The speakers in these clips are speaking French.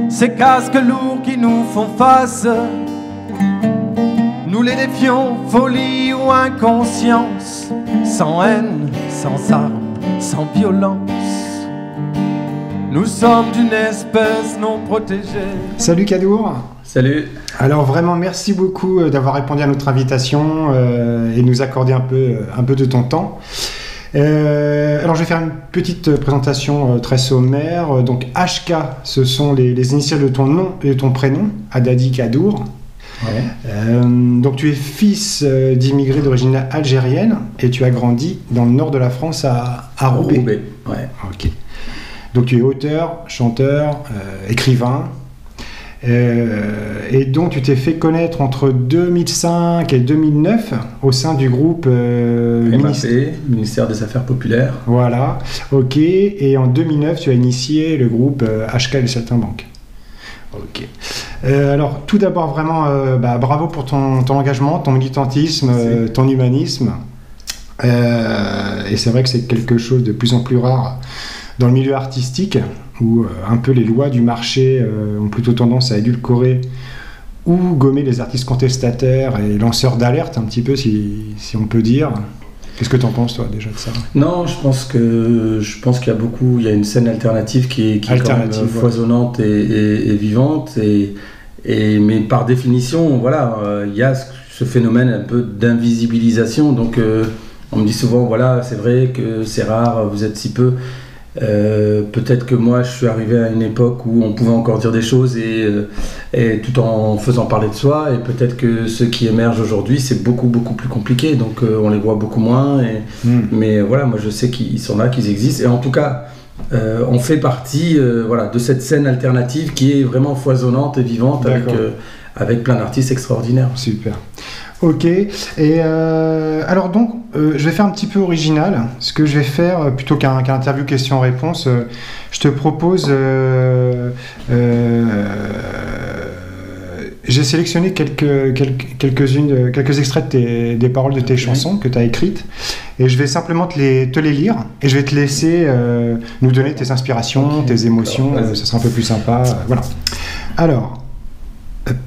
Ces casques lourds qui nous font face, nous les défions, folie ou inconscience, sans haine, sans armes, sans violence. Nous sommes d'une espèce non protégée. Salut Kadour. Salut. Alors vraiment merci beaucoup d'avoir répondu à notre invitation et nous accorder un peu de ton temps. Alors je vais faire une petite présentation très sommaire. Donc HK, ce sont les initiales de ton nom et de ton prénom, Haddadi Kadour. Ouais. Donc tu es fils d'immigrés d'origine algérienne et tu as grandi dans le nord de la France à Roubaix. Roubaix, ouais. Ok. Donc tu es auteur, chanteur, écrivain. Et donc tu t'es fait connaître entre 2005 et 2009 au sein du groupe Ministère des Affaires Populaires. Voilà, ok. Et en 2009 tu as initié le groupe HK et les Saltimbanques. Ok. Alors tout d'abord vraiment bravo pour ton engagement, ton militantisme, ton humanisme. Et c'est vrai que c'est quelque chose de plus en plus rare dans le milieu artistique, où un peu les lois du marché ont plutôt tendance à édulcorer ou gommer les artistes contestataires et lanceurs d'alerte, un petit peu, si on peut dire. Qu'est-ce que tu en penses, toi, déjà, de ça ? Non, je pense qu'il y a une scène alternative qui est quand même foisonnante et vivante, mais par définition, voilà, il y a ce phénomène un peu d'invisibilisation, donc on me dit souvent, voilà, c'est vrai que c'est rare, vous êtes si peu. Peut-être que moi je suis arrivé à une époque où on pouvait encore dire des choses et tout en faisant parler de soi, et peut-être que ceux qui émergent aujourd'hui c'est beaucoup plus compliqué, donc on les voit beaucoup moins mais voilà, moi je sais qu'ils sont là, qu'ils existent, et en tout cas on fait partie de cette scène alternative qui est vraiment foisonnante et vivante avec plein d'artistes extraordinaires. Super. Ok, et alors donc, je vais faire un petit peu original. Ce que je vais faire, plutôt qu'un interview question-réponse, je te propose... j'ai sélectionné quelques extraits des paroles de tes chansons que tu as écrites, et je vais simplement te les lire, et je vais te laisser nous donner tes inspirations, tes émotions, ça sera un peu plus sympa. Voilà. Alors...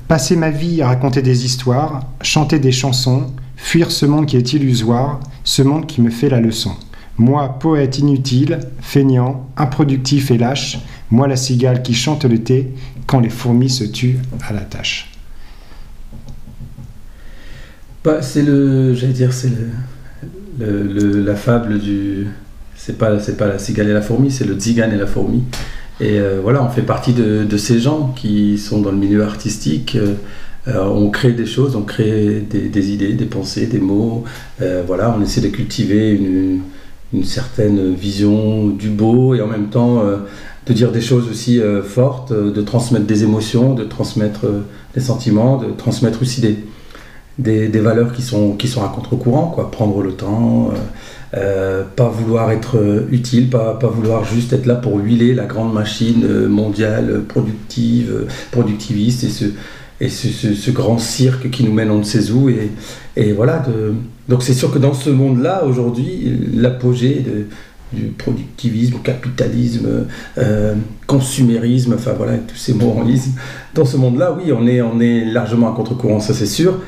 Passer ma vie à raconter des histoires, chanter des chansons, fuir ce monde qui est illusoire, ce monde qui me fait la leçon. Moi, poète inutile, feignant, improductif et lâche, moi la cigale qui chante l'été quand les fourmis se tuent à la tâche. C'est la fable du... C'est pas la cigale et la fourmi, c'est le tzigane et la fourmi. Et voilà, on fait partie de ces gens qui sont dans le milieu artistique. On crée des choses, on crée des idées, des pensées, des mots. Voilà, on essaie de cultiver une certaine vision du beau, et en même temps de dire des choses aussi fortes, de transmettre des émotions, de transmettre des sentiments, de transmettre aussi des valeurs qui sont à contre-courant, quoi. Prendre le temps, pas vouloir être utile, pas vouloir juste être là pour huiler la grande machine mondiale productiviste, et ce grand cirque qui nous mène on ne sait où, et voilà. Donc c'est sûr que dans ce monde-là, aujourd'hui, l'apogée du productivisme, capitalisme, consumérisme, enfin voilà, tous ces mots en lise, dans ce monde-là, oui, on est largement à contre-courant, ça c'est sûr.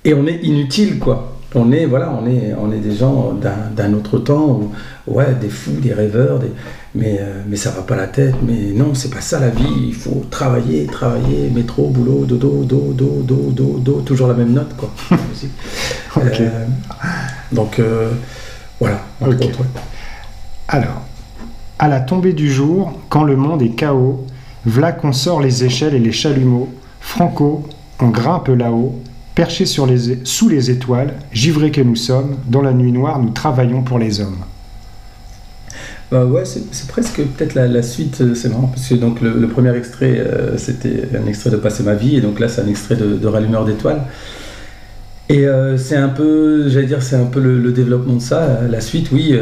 Et on est inutile, quoi. On est des gens d'un autre temps, des fous, des rêveurs, mais ça va pas la tête. Mais non, c'est pas ça la vie. Il faut travailler, métro, boulot, dodo, toujours la même note, quoi. Ok. Donc voilà. Okay. Alors, à la tombée du jour, quand le monde est chaos, v'là qu'on sort les échelles et les chalumeaux. Franco, on grimpe là-haut. Perchés sous les étoiles, givrés que nous sommes, dans la nuit noire, nous travaillons pour les hommes. Ouais, c'est presque peut-être la suite, c'est marrant, parce que donc, le premier extrait, c'était un extrait de Passer ma vie, et donc là, c'est un extrait de Rallumeur d'étoiles. Et c'est un peu, c'est un peu le développement de ça. La suite, oui,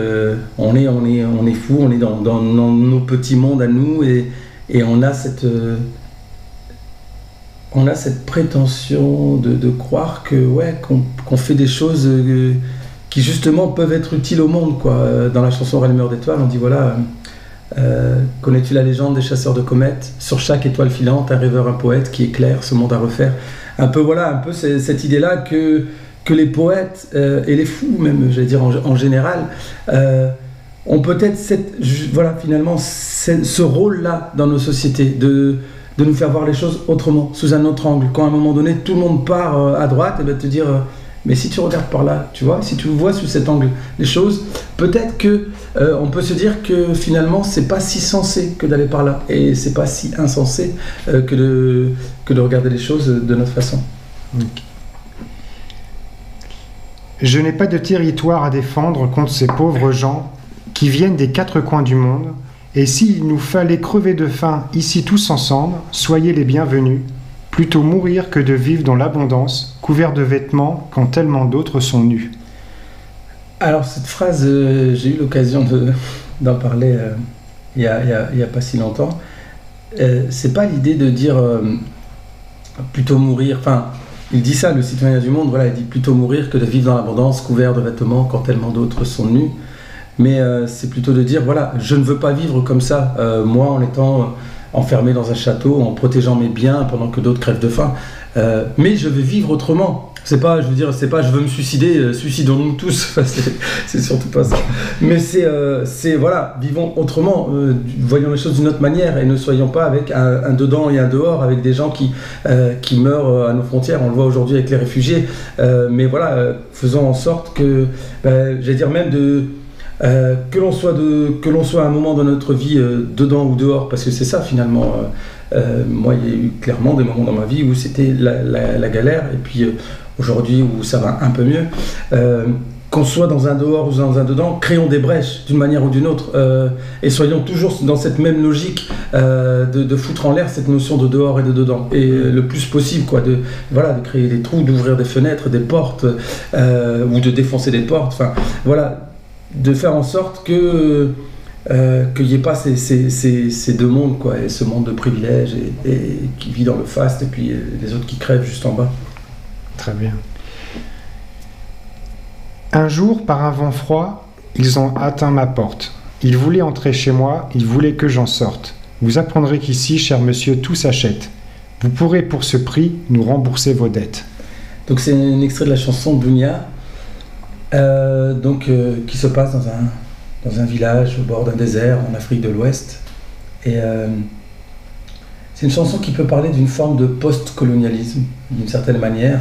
on est fou, on est dans nos petits mondes à nous, et on a cette prétention de croire qu'on fait des choses qui justement peuvent être utiles au monde, quoi. Dans la chanson Rallumeur d'étoiles, on dit voilà, Connais-tu la légende des chasseurs de comètes? Sur chaque étoile filante, un rêveur, un poète qui éclaire ce monde à refaire. Un peu cette idée-là que les poètes et les fous même, j'allais dire en général, ont peut-être finalement ce rôle-là dans nos sociétés de nous faire voir les choses autrement, sous un autre angle. Quand à un moment donné, tout le monde part à droite, et bien te dire mais si tu regardes par là, tu vois, si tu vois sous cet angle les choses, peut-être que on peut se dire que finalement c'est pas si sensé que d'aller par là, et c'est pas si insensé que de regarder les choses de notre façon. Okay. Je n'ai pas de territoire à défendre contre ces pauvres gens qui viennent des 4 coins du monde, et s'il nous fallait crever de faim ici tous ensemble, soyez les bienvenus. Plutôt mourir que de vivre dans l'abondance, couvert de vêtements quand tellement d'autres sont nus. Alors cette phrase, j'ai eu l'occasion d'en parler il y a pas si longtemps. C'est pas l'idée de dire plutôt mourir, enfin il dit ça, le citoyen du monde, voilà, il dit plutôt mourir que de vivre dans l'abondance, couvert de vêtements quand tellement d'autres sont nus. Mais c'est plutôt de dire, voilà, je ne veux pas vivre comme ça, moi en étant enfermé dans un château, en protégeant mes biens pendant que d'autres crèvent de faim. Mais je veux vivre autrement. C'est pas je veux me suicider, suicidons-nous tous, enfin, c'est surtout pas ça. Mais c'est voilà, vivons autrement, voyons les choses d'une autre manière et ne soyons pas avec un dedans et un dehors, avec des gens qui meurent à nos frontières. On le voit aujourd'hui avec les réfugiés. Mais voilà, faisons en sorte que, j'allais dire même que l'on soit à un moment de notre vie dedans ou dehors, parce que c'est ça finalement. Moi, il y a eu clairement des moments dans ma vie où c'était la galère, et puis aujourd'hui où ça va un peu mieux. Qu'on soit dans un dehors ou dans un dedans, créons des brèches d'une manière ou d'une autre, et soyons toujours dans cette même logique de foutre en l'air cette notion de dehors et de dedans, et le plus possible, quoi, de créer des trous, d'ouvrir des fenêtres, des portes, ou de défoncer des portes, enfin voilà, de faire en sorte qu'il n'y ait pas ces deux mondes, quoi, et ce monde de privilèges et qui vit dans le faste, et puis les autres qui crèvent juste en bas. Très bien. Un jour, par un vent froid, ils ont atteint ma porte. Ils voulaient entrer chez moi, ils voulaient que j'en sorte. Vous apprendrez qu'ici, cher monsieur, tout s'achète. Vous pourrez pour ce prix nous rembourser vos dettes. Donc c'est un extrait de la chanson Dunia, qui se passe dans un village au bord d'un désert en Afrique de l'Ouest. Et c'est une chanson qui peut parler d'une forme de post-colonialisme, d'une certaine manière,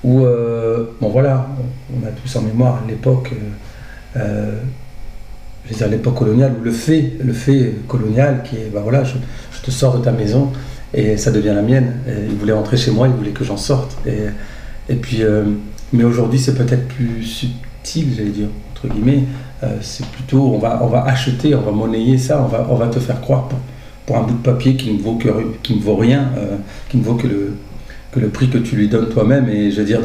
où, on a tous en mémoire l'époque, l'époque coloniale, où le fait colonial qui est, je te sors de ta maison et ça devient la mienne. Et il voulait rentrer chez moi, il voulait que j'en sorte. Et puis, mais aujourd'hui, c'est peut-être plus subtil, j'allais dire, entre guillemets. C'est plutôt, on va acheter, on va monnayer ça, on va te faire croire pour un bout de papier qui ne vaut rien, qui ne vaut que le prix que tu lui donnes toi-même. Et je veux dire,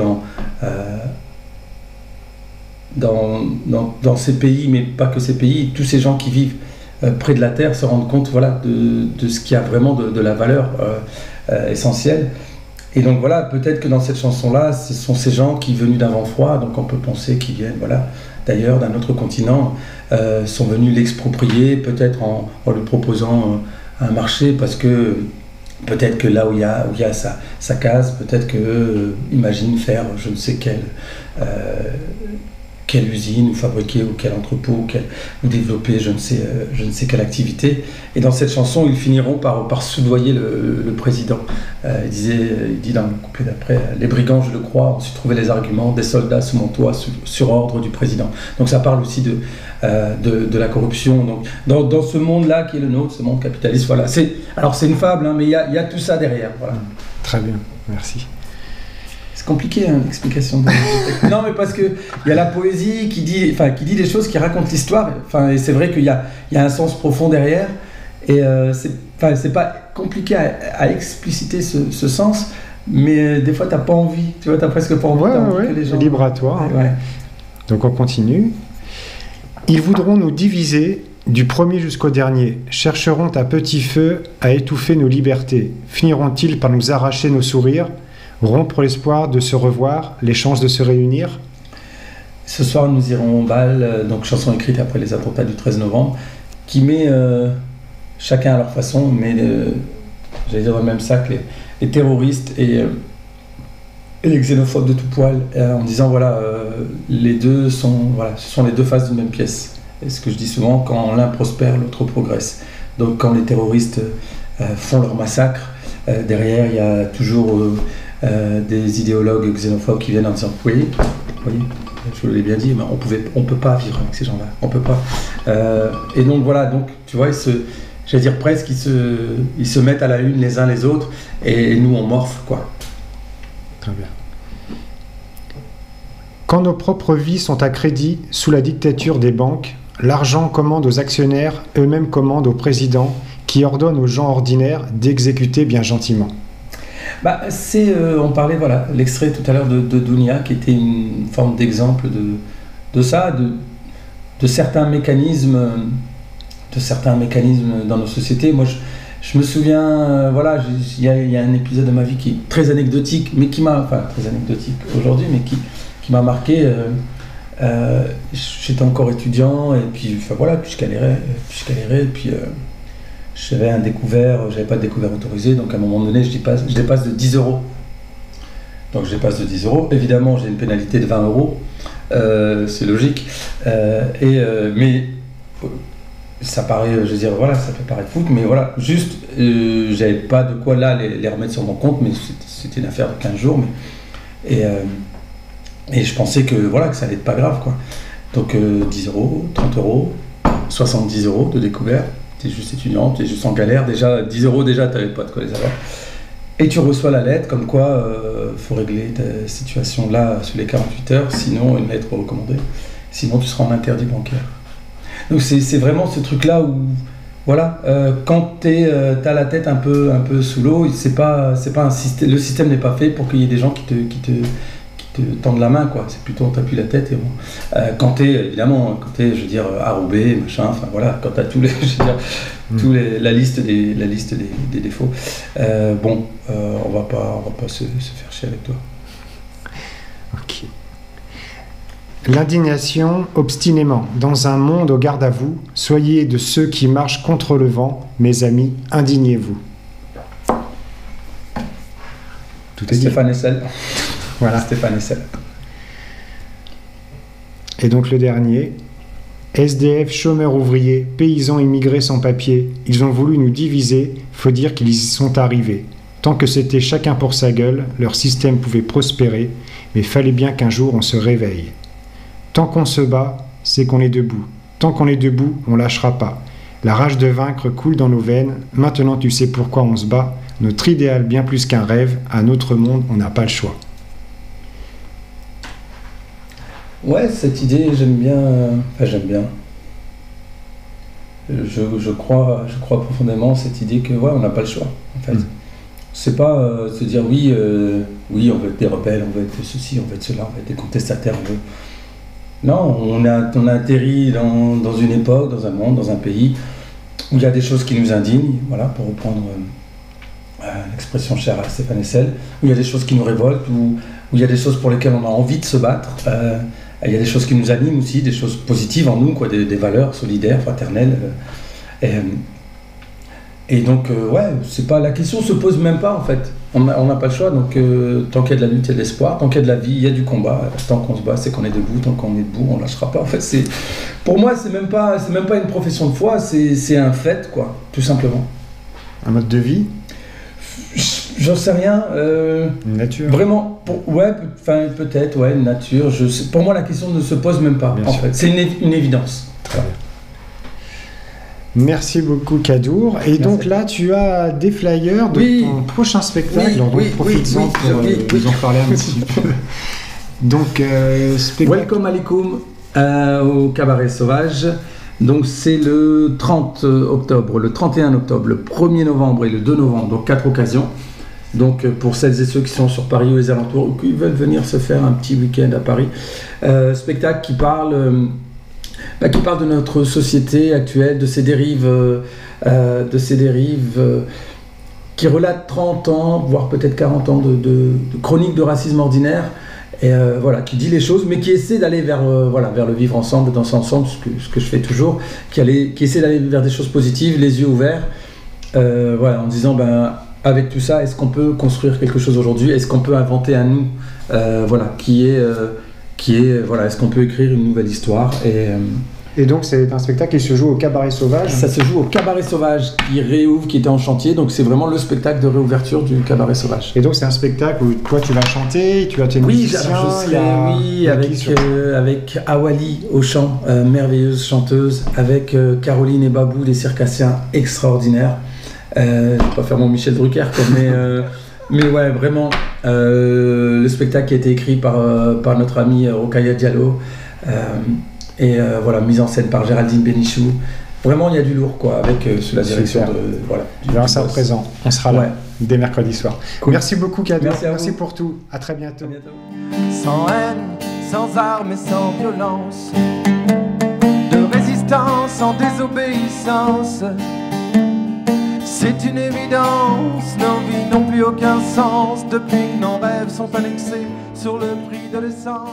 dans ces pays, mais pas que ces pays, tous ces gens qui vivent près de la terre se rendent compte, de ce qui a vraiment de la valeur essentielle. Et donc voilà, peut-être que dans cette chanson-là, ce sont ces gens qui, venus d'un vent froid, donc on peut penser qu'ils viennent d'ailleurs, d'un autre continent, sont venus l'exproprier, peut-être en lui proposant un marché, parce que peut-être que là où il y a sa case, peut-être qu'eux imaginent faire je ne sais quelle usine, ou fabriquer, ou quel entrepôt, ou développer je ne sais quelle activité. Et dans cette chanson, ils finiront par soudoyer le président. Il dit dans le couplet d'après, les brigands, je le crois, ont su trouver les arguments, des soldats sous mon toit, sur ordre du président. Donc ça parle aussi de la corruption. Donc, dans ce monde-là qui est le nôtre, ce monde capitaliste, voilà. Alors c'est une fable, hein, mais il y a tout ça derrière. Voilà. Très bien, merci. C'est compliqué, hein, l'explication. Non, mais parce qu'il y a la poésie qui dit des choses, qui racontent l'histoire. Et c'est vrai qu'il y a un sens profond derrière. Et c'est pas compliqué à expliciter ce sens, mais des fois, t'as pas envie. Tu vois, t'as presque pas envie que les gens... libre à toi. Hein. Ouais. Donc, on continue. Ils voudront nous diviser du premier jusqu'au dernier, chercheront à petit feu à étouffer nos libertés, finiront-ils par nous arracher nos sourires, rompre l'espoir de se revoir, les chances de se réunir. Ce soir, nous irons au bal, donc chanson écrite après les attentats du 13 novembre, qui met chacun à leur façon, mais j'allais dire dans le même sac, les terroristes et les xénophobes de tout poil, en disant voilà, les deux sont, voilà, ce sont les deux faces d'une même pièce. Et ce que je dis souvent, quand l'un prospère, l'autre progresse. Donc quand les terroristes font leur massacre, derrière il y a toujours des idéologues xénophobes qui viennent en disant oui, je l'ai bien dit, mais on peut pas vivre avec ces gens-là, on peut pas. Et donc voilà, donc tu vois, j'allais dire presque, ils se mettent à la une les uns les autres, et nous on morphe quoi. Très bien. Quand nos propres vies sont à crédit sous la dictature des banques, l'argent commande aux actionnaires, eux-mêmes commandent au président, qui ordonne aux gens ordinaires d'exécuter bien gentiment. Bah, on parlait, voilà, l'extrait tout à l'heure de Dounia, qui était une forme d'exemple de ça, de certains mécanismes dans nos sociétés. Moi, je me souviens, voilà, il y a un épisode de ma vie qui est très anecdotique, mais qui m'a, enfin très anecdotique aujourd'hui, mais qui m'a marqué. J'étais encore étudiant, et puis, enfin voilà, puis je galérais, puis j'avais un découvert, j'avais pas de découvert autorisé, donc à un moment donné, je dépasse de 10 euros. Donc je dépasse de 10 euros. Évidemment, j'ai une pénalité de 20 euros, c'est logique. Mais ça paraît, je veux dire, voilà, ça peut paraître fou, mais voilà, juste, j'avais pas de quoi là les remettre sur mon compte, mais c'était une affaire de 15 jours. Et je pensais que voilà, que ça allait être pas grave, quoi. Donc 10 euros, 30 euros, 70 euros de découvert. T'es juste étudiant, t'es juste en galère, déjà 10 euros, déjà t'avais pas de quoi les avoir. Et tu reçois la lettre comme quoi faut régler ta situation là sous les 48 heures, sinon une lettre recommandée, sinon tu seras en interdit bancaire. Donc c'est vraiment ce truc là où voilà, quand t'as la tête un peu sous l'eau, c'est pas un système, le système n'est pas fait pour qu'il y ait des gens qui te tendent la main, quoi. C'est plutôt on t'appuie la tête et bon. Quand t'es je veux dire arrobé, machin, enfin voilà, quand t'as tous les, je veux dire, la liste des défauts. On va pas se faire chier avec toi. Ok. L'indignation obstinément. Dans un monde au garde à vous, soyez de ceux qui marchent contre le vent, mes amis, indignez-vous. Tout est dit. Stéphane Hessel. Voilà. Stéphane Hessel. Et donc le dernier. SDF, chômeurs ouvriers, paysans immigrés sans papier, ils ont voulu nous diviser, faut dire qu'ils y sont arrivés. Tant que c'était chacun pour sa gueule, leur système pouvait prospérer, mais fallait bien qu'un jour on se réveille. Tant qu'on se bat, c'est qu'on est debout. Tant qu'on est debout, on lâchera pas. La rage de vaincre coule dans nos veines, maintenant tu sais pourquoi on se bat. Notre idéal bien plus qu'un rêve, un autre monde, on n'a pas le choix. Ouais, cette idée, j'aime bien. Je crois profondément cette idée que ouais, on n'a pas le choix, en fait. C'est pas se dire oui, on veut être des rebelles, on veut être ceci, on veut être cela, on veut être des contestataires, on veut. Non, on a atterri dans une époque, dans un monde, dans un pays où il y a des choses qui nous indignent, voilà, pour reprendre l'expression chère à Stéphane Hessel, où il y a des choses qui nous révoltent, où il y a des choses pour lesquelles on a envie de se battre. Il y a des choses qui nous animent aussi, des choses positives en nous, quoi, des valeurs solidaires, fraternelles. Et donc, ouais, c'est pas, la question se pose même pas, en fait. On n'a pas le choix, donc tant qu'il y a de la lutte, il y a de l'espoir, tant qu'il y a de la vie, il y a du combat, tant qu'on se bat, c'est qu'on est debout, tant qu'on est debout, on lâchera pas. En fait, pour moi, c'est même pas une profession de foi, c'est un fait, quoi, tout simplement. Un mode de vie ? J'en sais rien. Une nature. Vraiment, ouais, peut-être, ouais, une nature. Pour moi, la question ne se pose même pas, en fait. C'est une évidence. Très bien. Merci beaucoup, Kadour. Et donc là, tu as des flyers de ton prochain spectacle. Profites-en pour nous en parler un petit peu. Donc, spectacle. Welcome alaikum au Cabaret Sauvage. Donc c'est le 30 octobre, le 31 octobre, le 1er novembre et le 2 novembre, donc 4 occasions. Donc pour celles et ceux qui sont sur Paris ou les alentours ou qui veulent venir se faire un petit week-end à Paris, spectacle qui parle de notre société actuelle, de ses dérives, qui relate 30 ans, voire peut-être 40 ans de chronique de racisme ordinaire Et voilà, qui dit les choses, mais qui essaie d'aller vers, voilà, vers le vivre ensemble, danser ensemble, ce que je fais toujours, qui essaie d'aller vers des choses positives, les yeux ouverts, voilà, en disant, ben, avec tout ça, est-ce qu'on peut construire quelque chose aujourd'hui? Est-ce qu'on peut inventer un nous, voilà, voilà, est-ce qu'on peut écrire une nouvelle histoire? Et donc c'est un spectacle qui se joue au Cabaret Sauvage. Ça se joue au Cabaret Sauvage qui réouvre, qui était en chantier, donc c'est vraiment le spectacle de réouverture du Cabaret Sauvage. Et donc c'est un spectacle où toi tu vas chanter, tu as tes musiciens. Avec Awali au chant, merveilleuse chanteuse, avec Caroline et Babou, des circassiens extraordinaires. Je vais pas faire mon Michel Drucker, quoi, mais ouais, vraiment, le spectacle qui a été écrit par notre ami Rokhaya Diallo. Voilà, mise en scène par Géraldine Bénichou. Vraiment, il y a du lourd, quoi, avec sous la direction de... Voilà, Vincent présent, on sera là dès mercredi soir. Cool. Merci beaucoup, Kader. Merci pour tout. À très bientôt. À bientôt. Sans haine, sans armes et sans violence, de résistance sans désobéissance. C'est une évidence, nos vies n'ont plus aucun sens depuis que nos rêves sont annexés sur le prix de l'essence.